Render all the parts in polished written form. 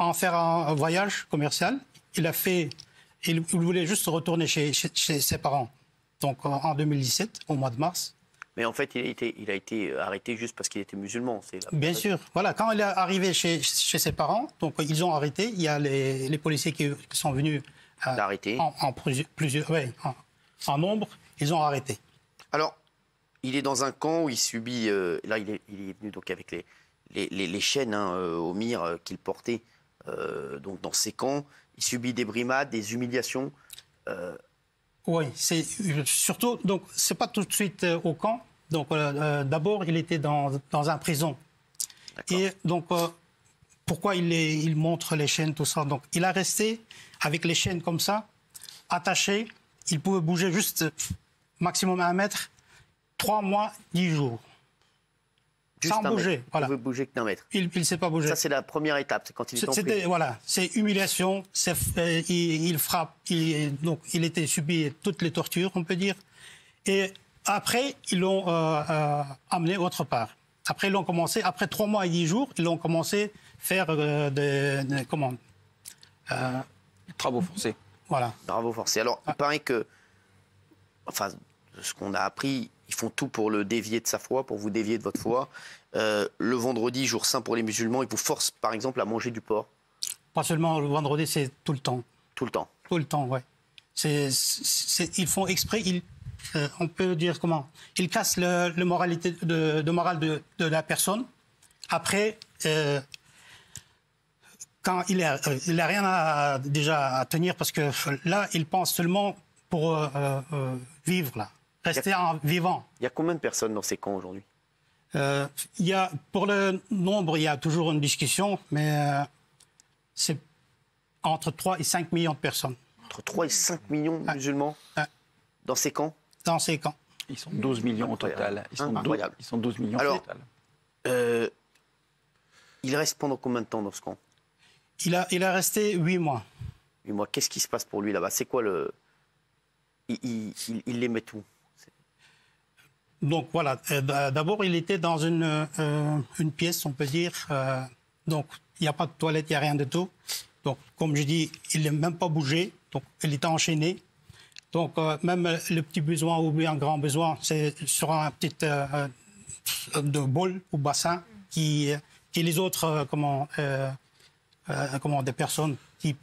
en faire un voyage commercial. Il voulait juste retourner chez ses parents. Donc en 2017, au mois de mars. Mais en fait, il a été arrêté juste parce qu'il était musulman. Bien sûr. Voilà, quand il est arrivé chez ses parents, donc ils ont arrêté. Il y a les policiers qui sont venus en nombre. Ils ont arrêté. Alors, il est dans un camp où il subit... là, il est venu donc avec les chaînes au mire qu'il portait donc dans ces camps. Il subit des brimades, des humiliations. Oui, c'est surtout... Donc, c'est pas tout de suite au camp. Donc, d'abord, il était dans un prison. Et donc, pourquoi il montre les chaînes, tout ça? Donc, il a resté avec les chaînes comme ça, attaché. Il pouvait bouger juste maximum 1 mètre, 3 mois, 10 jours. Juste sans bouger. Voilà. Il ne pouvait bouger que d'1 mètre. Il ne s'est pas bougé. Ça, c'est la première étape. C'est quand il est en prison. Voilà, c'est humiliation. Il frappe. Donc, il était subi toutes les tortures, on peut dire. Et après, ils l'ont amené autre part. Après, ils l'ont commencé. Après 3 mois et 10 jours, ils l'ont commencé à faire des commandes. Travaux forcés. Voilà. Travaux forcés. Alors, il paraît que, enfin, de ce qu'on a appris, ils font tout pour le dévier de sa foi, pour vous dévier de votre foi. Le vendredi, jour saint pour les musulmans, ils vous forcent, par exemple, à manger du porc. Pas seulement le vendredi, c'est tout le temps. Tout le temps. Tout le temps, ouais. Ils font exprès. On peut dire comment? Ils cassent le moral de la personne. Après, quand il a rien déjà à tenir, parce que là, il pense seulement pour vivre là. Rester en vivant. Il y a combien de personnes dans ces camps aujourd'hui? Pour le nombre, il y a toujours une discussion, mais c'est entre 3 et 5 millions de personnes. Entre 3 et 5 millions de musulmans dans ces camps? Dans ces camps. Ils sont 12 millions au total. Ils sont 12 millions au total. Il reste pendant combien de temps dans ce camp? Il a resté 8 mois. 8 mois. Qu'est-ce qui se passe pour lui là-bas? C'est quoi le... Il les met où? Donc voilà, d'abord il était dans une pièce, on peut dire. Donc il n'y a pas de toilette, il n'y a rien de tout. Donc comme je dis, il n'a même pas bougé. Donc il était enchaîné. Donc même le petit besoin ou bien un grand besoin, c'est sur un petit de bol ou bassin qui les autres des personnes qui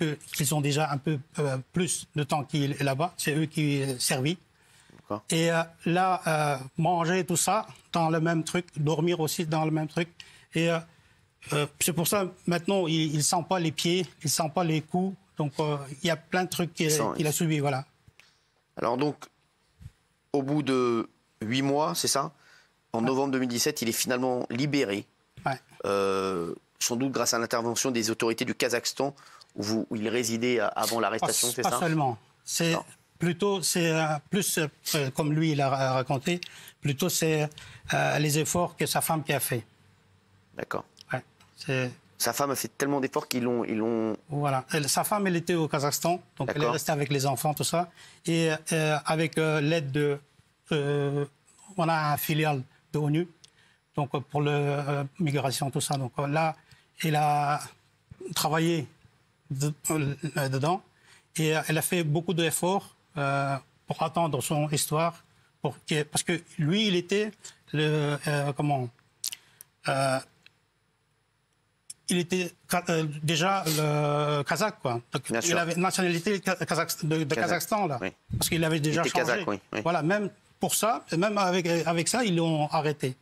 ont déjà un peu plus de temps qu'il est là-bas, c'est eux qui servent. Et là, manger, tout ça, dans le même truc, dormir aussi dans le même truc. Et c'est pour ça, maintenant, il ne sent pas les pieds, il ne sent pas les coups. Donc, il y a plein de trucs qu'il a subis, voilà. Alors donc, au bout de 8 mois, c'est ça? En novembre 2017, il est finalement libéré. Ouais. Sans doute grâce à l'intervention des autorités du Kazakhstan, où il résidait avant l'arrestation, c'est ça? Pas seulement. C'est plus, comme lui il a raconté, plutôt c'est les efforts que sa femme qui a fait. D'accord. Ouais, sa femme a fait tellement d'efforts qu'ils l'ont... Voilà. Sa femme, elle était au Kazakhstan, donc elle est restée avec les enfants, tout ça. Et avec l'aide de... on a un filiale de l'ONU, donc pour la migration, tout ça. Donc là, elle a travaillé dedans et elle a fait beaucoup d'efforts pour attendre son histoire, parce que lui, il était il était déjà le Kazakh, quoi. Donc, il avait une nationalité de Kazakhstan, là. Oui. Parce qu'il avait déjà changé. Kazakh, oui. Voilà, même pour ça, même avec ça, ils l'ont arrêté.